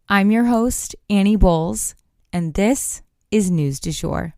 I'm your host, Annie Bowles, and this is News du Jour.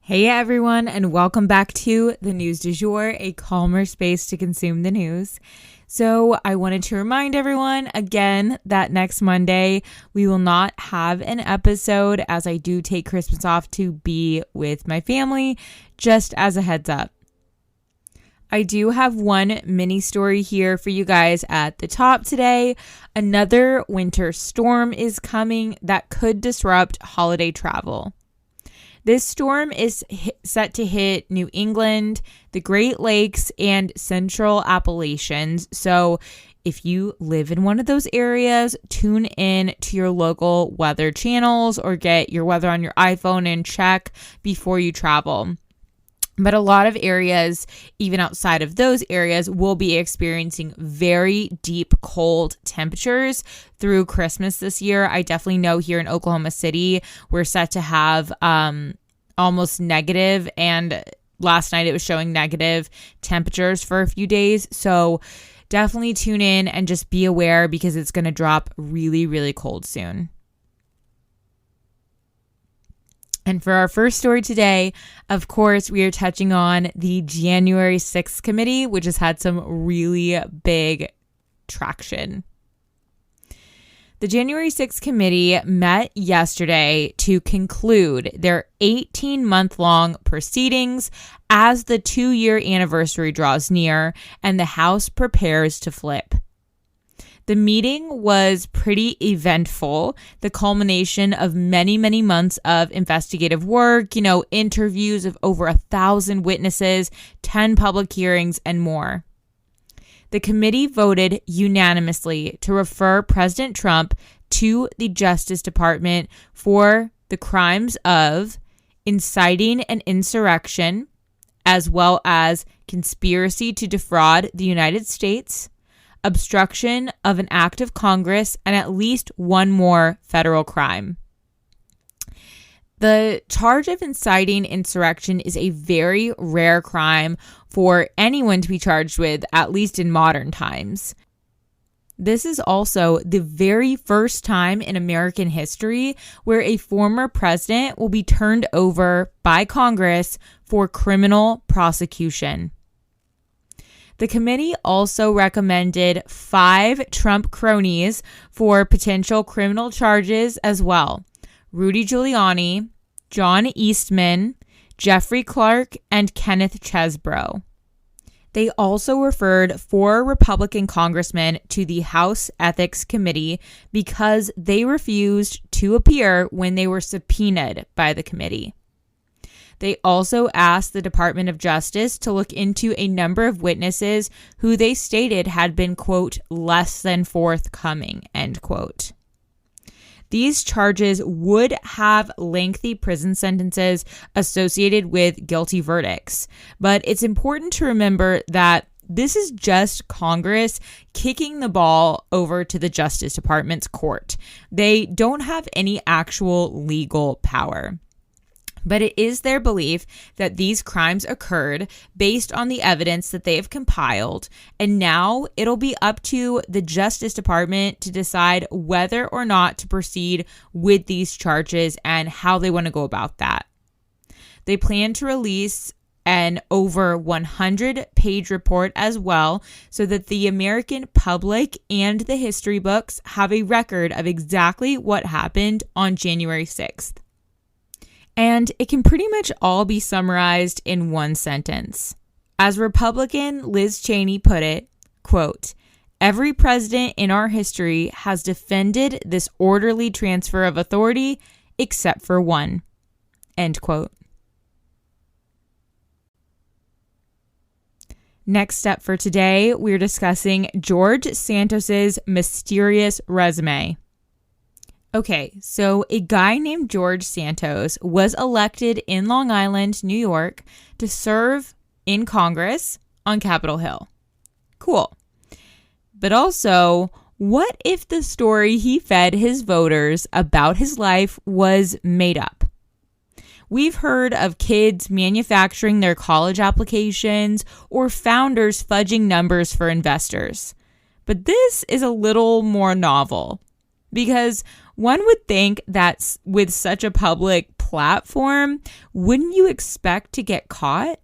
Hey everyone, and welcome back to the News du Jour, a calmer space to consume the news. So I wanted to remind everyone again that next Monday we will not have an episode as I do take Christmas off to be with my family, just as a heads up. I do have one mini story here for you guys at the top today. Another winter storm is coming that could disrupt holiday travel. This storm is set to hit New England, the Great Lakes, and Central Appalachians. So if you live in one of those areas, tune in to your local weather channels or get your weather on your iPhone and check before you travel. But a lot of areas, even outside of those areas, will be experiencing very deep cold temperatures through Christmas this year. I definitely know here in Oklahoma City, we're set to have almost negative, and last night it was showing negative temperatures for a few days. So definitely tune in and just be aware because it's going to drop really, really cold soon. And for our first story today, of course, we are touching on the January 6th committee, which has had some really big traction. The January 6th committee met yesterday to conclude their 18-month-long proceedings as the 2-year anniversary draws near and the House prepares to flip. The meeting was pretty eventful, the culmination of many, many months of investigative work, interviews of over 1,000 witnesses, 10 public hearings, and more. The committee voted unanimously to refer President Trump to the Justice Department for the crimes of inciting an insurrection, as well as conspiracy to defraud the United States, obstruction of an act of Congress, and at least one more federal crime. The charge of inciting insurrection is a very rare crime for anyone to be charged with, at least in modern times. This is also the very first time in American history where a former president will be turned over by Congress for criminal prosecution. The committee also recommended 5 Trump cronies for potential criminal charges as well: Rudy Giuliani, John Eastman, Jeffrey Clark, and Kenneth Chesebro. They also referred 4 Republican congressmen to the House Ethics Committee because they refused to appear when they were subpoenaed by the committee. They also asked the Department of Justice to look into a number of witnesses who they stated had been, quote, less than forthcoming, end quote. These charges would have lengthy prison sentences associated with guilty verdicts. But it's important to remember that this is just Congress kicking the ball over to the Justice Department's court. They don't have any actual legal power. But it is their belief that these crimes occurred based on the evidence that they have compiled, and now it'll be up to the Justice Department to decide whether or not to proceed with these charges and how they want to go about that. They plan to release an over 100-page report as well, so that the American public and the history books have a record of exactly what happened on January 6th. And it can pretty much all be summarized in one sentence. As Republican Liz Cheney put it, quote, "Every president in our history has defended this orderly transfer of authority except for one. End quote. Next up for today, we're discussing George Santos's mysterious resume. Okay, so a guy named George Santos was elected in Long Island, New York, to serve in Congress on Capitol Hill. Cool. But also, what if the story he fed his voters about his life was made up? We've heard of kids manufacturing their college applications or founders fudging numbers for investors. But this is a little more novel because one would think that with such a public platform, wouldn't you expect to get caught?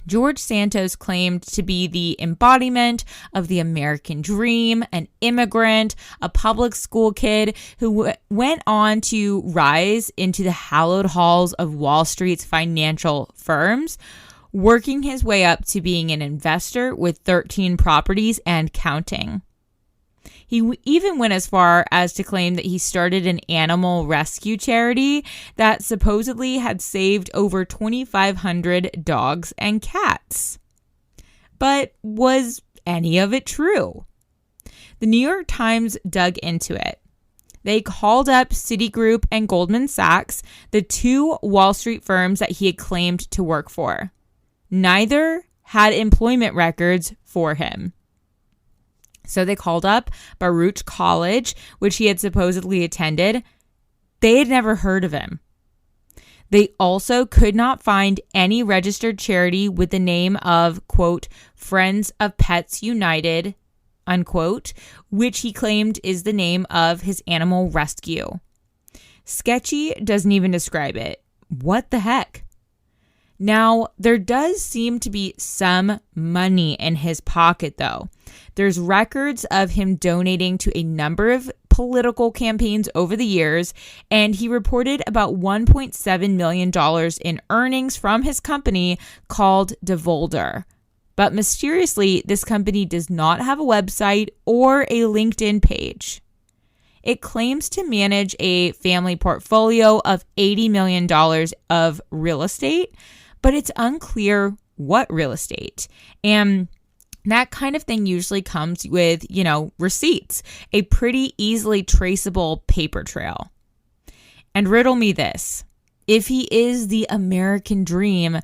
George Santos claimed to be the embodiment of the American dream, an immigrant, a public school kid who went on to rise into the hallowed halls of Wall Street's financial firms, working his way up to being an investor with 13 properties and counting. He even went as far as to claim that he started an animal rescue charity that supposedly had saved over 2,500 dogs and cats. But was any of it true? The New York Times dug into it. They called up Citigroup and Goldman Sachs, the two Wall Street firms that he had claimed to work for. Neither had employment records for him. So they called up Baruch College, which he had supposedly attended. They had never heard of him. They also could not find any registered charity with the name of, quote, Friends of Pets United, unquote, which he claimed is the name of his animal rescue. Sketchy doesn't even describe it. What the heck? Now, there does seem to be some money in his pocket, though. There's records of him donating to a number of political campaigns over the years, and he reported about $1.7 million in earnings from his company called DeVolder. But mysteriously, this company does not have a website or a LinkedIn page. It claims to manage a family portfolio of $80 million of real estate, but it's unclear what real estate. And that kind of thing usually comes with, receipts, a pretty easily traceable paper trail. And riddle me this. If he is the American dream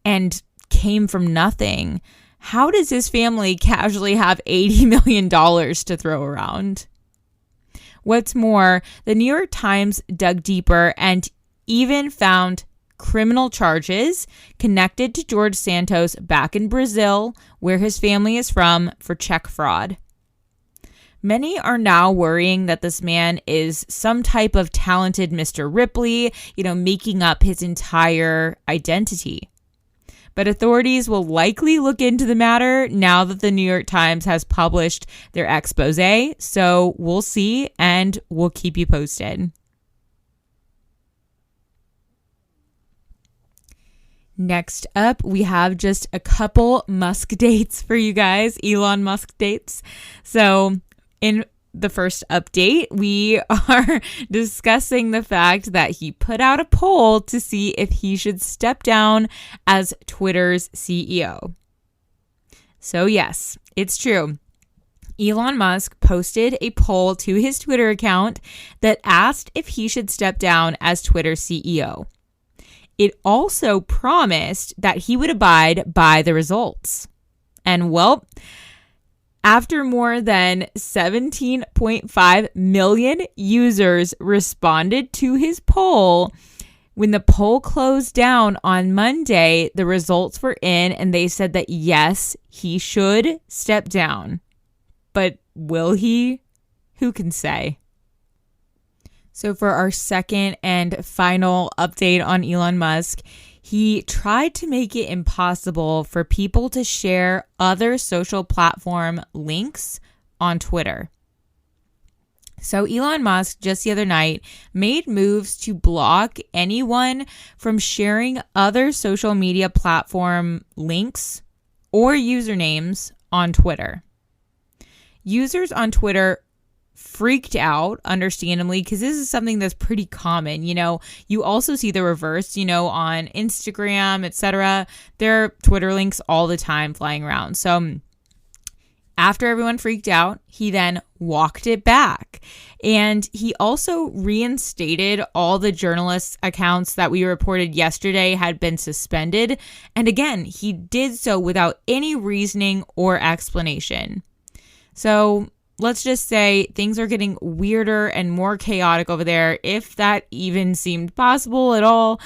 and came from nothing, how does his family casually have $80 million to throw around? What's more, the New York Times dug deeper and even found criminal charges connected to George Santos back in Brazil, where his family is from, for check fraud. Many are now worrying that this man is some type of talented Mr. Ripley, making up his entire identity. But authorities will likely look into the matter now that the New York Times has published their expose, so we'll see and we'll keep you posted. Next up, we have just a couple Musk dates for you guys, Elon Musk dates. So in the first update, we are discussing the fact that he put out a poll to see if he should step down as Twitter's CEO. So yes, it's true. Elon Musk posted a poll to his Twitter account that asked if he should step down as Twitter's CEO. It also promised that he would abide by the results. And well, after more than 17.5 million users responded to his poll, when the poll closed down on Monday, the results were in and they said that yes, he should step down. But will he? Who can say? So for our second and final update on Elon Musk, he tried to make it impossible for people to share other social platform links on Twitter. So Elon Musk just the other night made moves to block anyone from sharing other social media platform links or usernames on Twitter. Users on Twitter freaked out, understandably, because this is something that's pretty common. You also see the reverse, on Instagram, etc. There are Twitter links all the time flying around. So after everyone freaked out, he then walked it back. And he also reinstated all the journalists' accounts that we reported yesterday had been suspended. And again, he did so without any reasoning or explanation. So let's just say things are getting weirder and more chaotic over there, if that even seemed possible at all.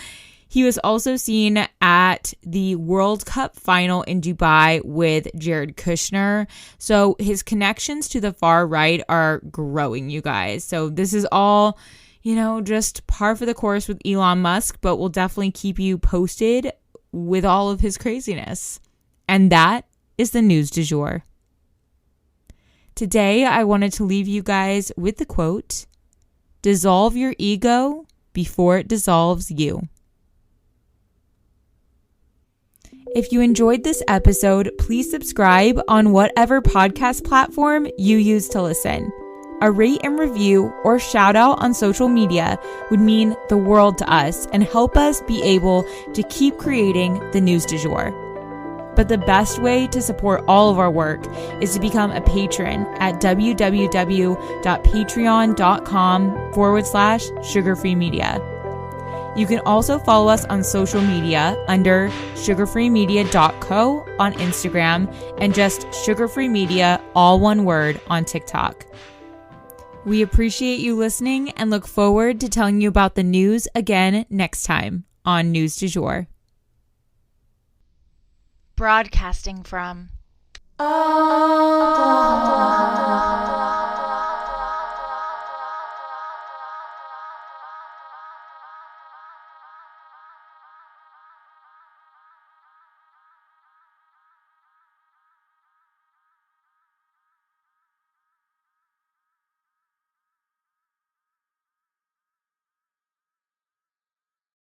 He was also seen at the World Cup final in Dubai with Jared Kushner. So his connections to the far right are growing, you guys. So this is all, just par for the course with Elon Musk, but we'll definitely keep you posted with all of his craziness. And that is the news du jour. Today, I wanted to leave you guys with the quote, "Dissolve your ego before it dissolves you." If you enjoyed this episode, please subscribe on whatever podcast platform you use to listen. A rate and review or shout out on social media would mean the world to us and help us be able to keep creating the news du jour. But the best way to support all of our work is to become a patron at www.patreon.com/sugarfreemedia. You can also follow us on social media under sugarfreemedia.co on Instagram and just sugarfreemedia, all one word, on TikTok. We appreciate you listening and look forward to telling you about the news again next time on News du Jour. Broadcasting from Oklahoma.